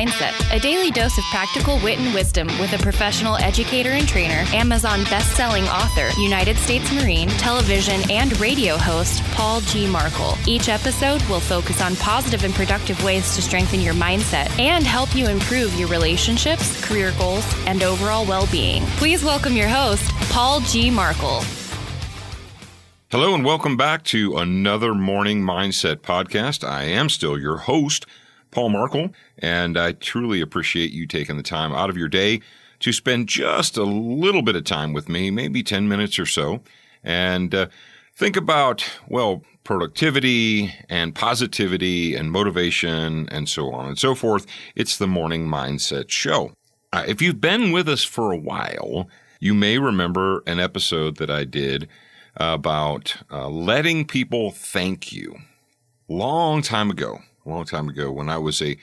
Mindset, a daily dose of practical wit and wisdom with a professional educator and trainer, Amazon best-selling author, United States Marine, television and radio host, Paul G. Markel. Each episode will focus on positive and productive ways to strengthen your mindset and help you improve your relationships, career goals, and overall well-being. Please welcome your host, Paul G. Markel. Hello and welcome back to another Morning Mindset podcast. I am still your host, Paul Markel, and I truly appreciate you taking the time out of your day to spend just a little bit of time with me, maybe 10 minutes or so, and think about, productivity and positivity and motivation and so on and so forth. It's the Morning Mindset Show. If you've been with us for a while, you may remember an episode that I did about letting people thank you. Long time ago when I was a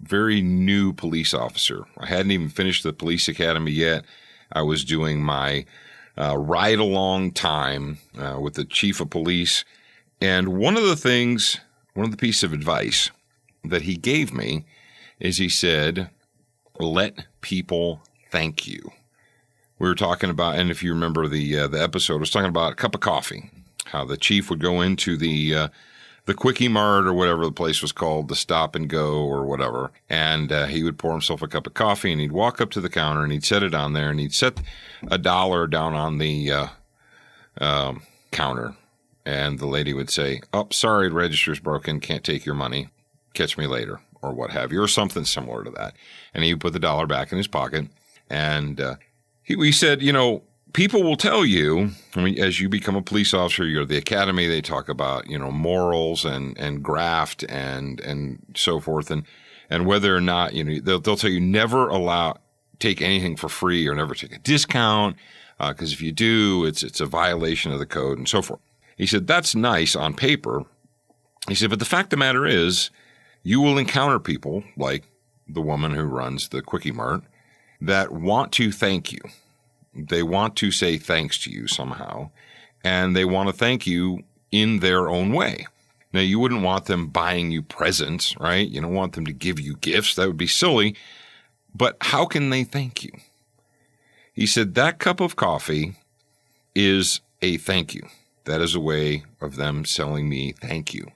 very new police officer. I hadn't even finished the police academy yet. I was doing my ride-along time with the chief of police. And one of the pieces of advice that he gave me is he said, let people thank you. We were talking about, and if you remember the episode, I was talking about a cup of coffee, how the chief would go into the Kwik-E-Mart or whatever the place was called, the Stop and Go or whatever, and he would pour himself a cup of coffee, and he'd walk up to the counter, and he'd set it on there, and he'd set $1 down on the counter, and the lady would say, "Oh, sorry, the register's broken, can't take your money, catch me later," or what have you, or something similar to that. And he would put the $1 back in his pocket, and he said, people will tell you, as you become a police officer, you're at the academy, they talk about, morals and graft and so forth. And whether or not, they'll tell you never take anything for free or never take a discount. Because if you do, it's a violation of the code and so forth. He said, that's nice on paper. He said, but the fact of the matter is you will encounter people like the woman who runs the Kwik-E-Mart that want to thank you. They want to say thanks to you somehow, and they want to thank you in their own way. Now, you wouldn't want them buying you presents, right? You don't want them to give you gifts. That would be silly. But how can they thank you? He said, that cup of coffee is a thank you. That is a way of them telling me thank you.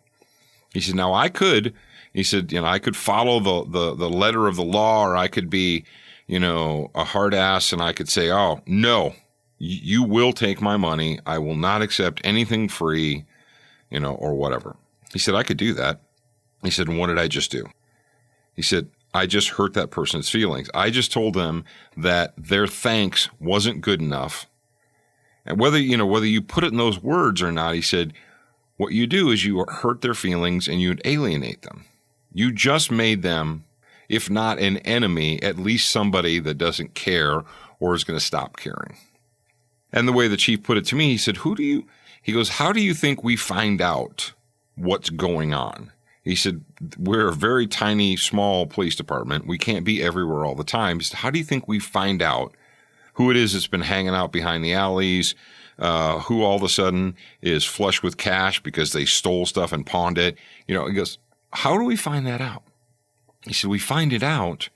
He said, now I could follow the letter of the law, or I could be a hard ass, and I could say, oh, no, you will take my money. I will not accept anything free, or whatever. He said, I could do that. He said, and what did I just do? He said, I just hurt that person's feelings. I just told them that their thanks wasn't good enough. And whether you put it in those words or not, he said, what you do is you hurt their feelings and you alienate them. You just made them, if not an enemy, at least somebody that doesn't care or is going to stop caring. And the way the chief put it to me, he said, he goes, how do you think we find out what's going on? He said, we're a very tiny, small police department. We can't be everywhere all the time. He said, how do you think we find out who it is that's been hanging out behind the alleys, who all of a sudden is flush with cash because they stole stuff and pawned it? He goes, how do we find that out? He said, we find it out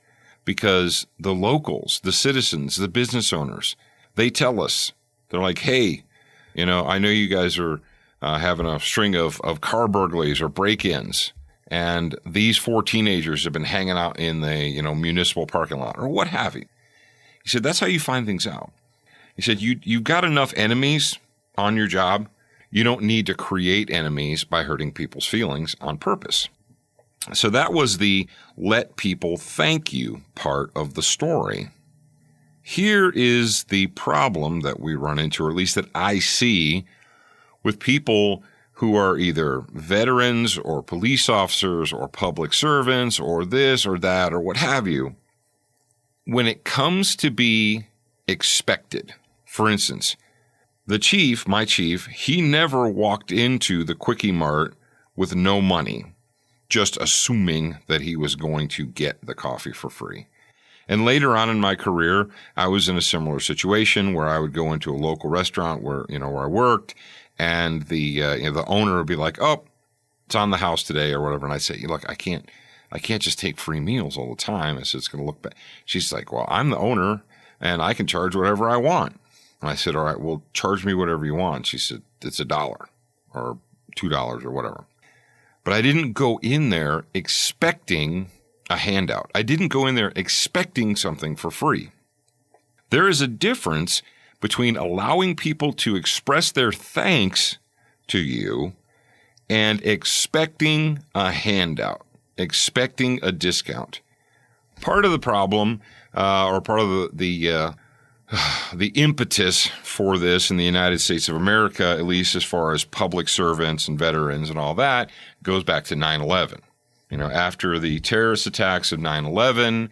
because the locals, the citizens, the business owners, they tell us. They're like, hey, I know you guys are having a string of car burglaries or break-ins, and these 4 teenagers have been hanging out in the municipal parking lot or what have you. He said, that's how you find things out. He said, you've got enough enemies on your job. You don't need to create enemies by hurting people's feelings on purpose. So that was the let people thank you part of the story. Here is the problem that we run into, or at least that I see with people who are either veterans or police officers or public servants or this or that or what have you. When it comes to be expected, for instance, my chief, he never walked into the Kwik-E-Mart with no money, just assuming that he was going to get the coffee for free. And later on in my career, I was in a similar situation where I would go into a local restaurant where I worked, and the owner would be like, "Oh, it's on the house today," or whatever. And I'd say, "Look, I can't I can't just take free meals all the time. I said, it's going to look bad. She's like, well, I'm the owner and I can charge whatever I want. And I said, all right, well, charge me whatever you want. She said, it's $1 or $2 or whatever. But I didn't go in there expecting a handout. I didn't go in there expecting something for free. There is a difference between allowing people to express their thanks to you and expecting a handout, expecting a discount. Part of the problem, or part of the impetus for this in the United States of America, at least as far as public servants and veterans and all that, goes back to 9/11. After the terrorist attacks of 9/11,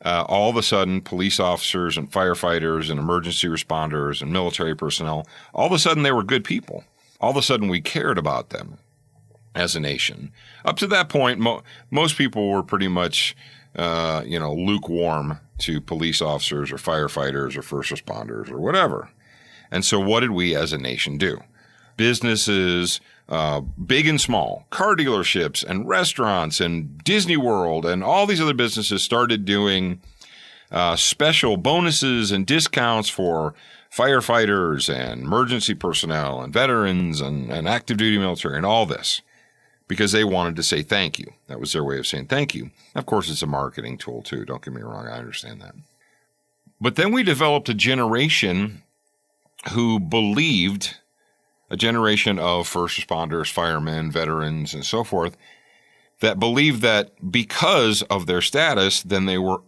all of a sudden, police officers and firefighters and emergency responders and military personnel, all of a sudden they were good people. All of a sudden we cared about them as a nation. Up to that point, most people were pretty much, lukewarm to police officers or firefighters or first responders or whatever. And so what did we as a nation do? Businesses, big and small, car dealerships and restaurants and Disney World and all these other businesses started doing special bonuses and discounts for firefighters and emergency personnel and veterans and active duty military and all this because they wanted to say thank you. That was their way of saying thank you. Of course, it's a marketing tool too. Don't get me wrong. I understand that. But then we developed a generation who believed, a generation of first responders, firemen, veterans, and so forth, that believed that because of their status, then they were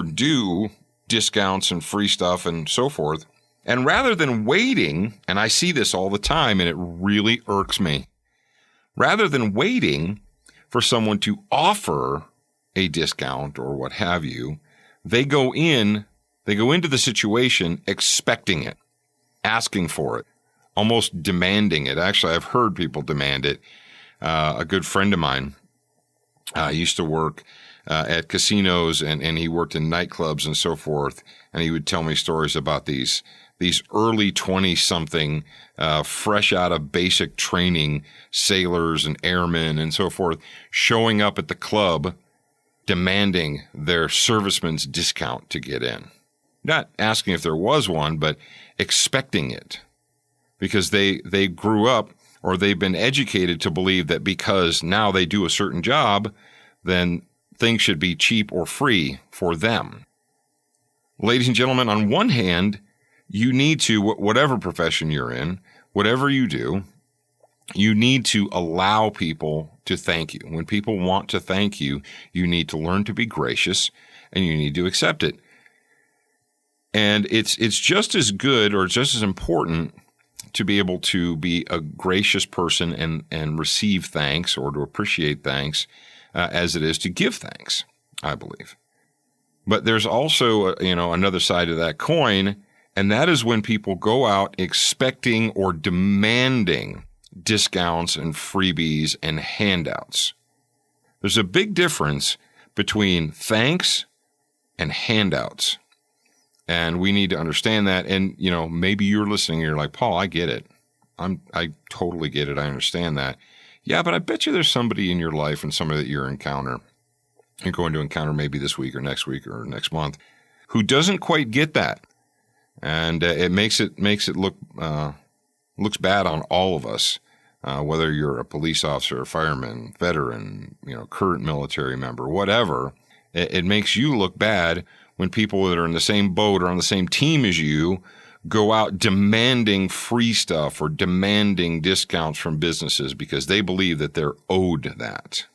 due discounts and free stuff and so forth. And rather than waiting, and I see this all the time and it really irks me, rather than waiting for someone to offer a discount or what have you, they go into the situation expecting it, asking for it, almost demanding it. Actually, I've heard people demand it. A good friend of mine used to work at casinos and he worked in nightclubs and so forth. And he would tell me stories about these early 20-something, fresh out of basic training sailors and airmen and so forth, showing up at the club, demanding their serviceman's discount to get in. Not asking if there was one, but expecting it. Because they grew up or they've been educated to believe that because now they do a certain job, then things should be cheap or free for them. Ladies and gentlemen, on one hand, you need to, whatever profession you're in, whatever you do, you need to allow people to thank you. When people want to thank you, you need to learn to be gracious and you need to accept it. And it's just as good or just as important to be able to be a gracious person and receive thanks or to appreciate thanks as it is to give thanks, I believe. But there's also, another side of that coin, and that is when people go out expecting or demanding discounts and freebies and handouts. There's a big difference between thanks and handouts. And we need to understand that. And, maybe you're listening and you're like, Paul, I get it. I totally get it. I understand that. Yeah, but I bet you there's somebody in your life and somebody that you're going to encounter maybe this week or next month who doesn't quite get that. And it makes it look looks bad on all of us, whether you're a police officer, a fireman, veteran, current military member, whatever. It makes you look bad when people that are in the same boat or on the same team as you go out demanding free stuff or demanding discounts from businesses because they believe that they're owed that.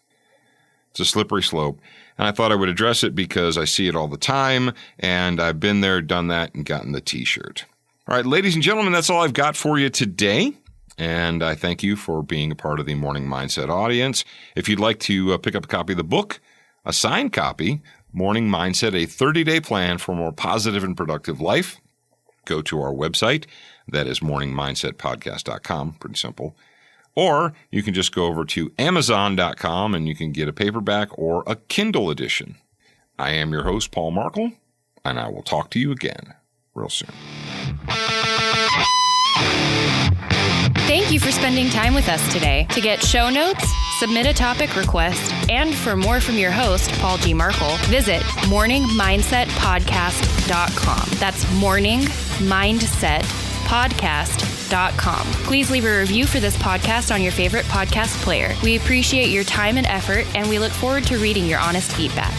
It's a slippery slope. And I thought I would address it because I see it all the time, and I've been there, done that, and gotten the T-shirt. All right, ladies and gentlemen, that's all I've got for you today. And I thank you for being a part of the Morning Mindset audience. If you'd like to pick up a copy of the book, a signed copy, Morning Mindset, a 30-day plan for a more positive and productive life, go to our website. That is morningmindsetpodcast.com. Pretty simple. Or you can just go over to Amazon.com and you can get a paperback or a Kindle edition. I am your host, Paul Markel, and I will talk to you again real soon. Thank you for spending time with us today. To get show notes, submit a topic request, and for more from your host, Paul G. Markel, visit morningmindsetpodcast.com. That's morningmindsetpodcast.com. Please leave a review for this podcast on your favorite podcast player. We appreciate your time and effort, and we look forward to reading your honest feedback.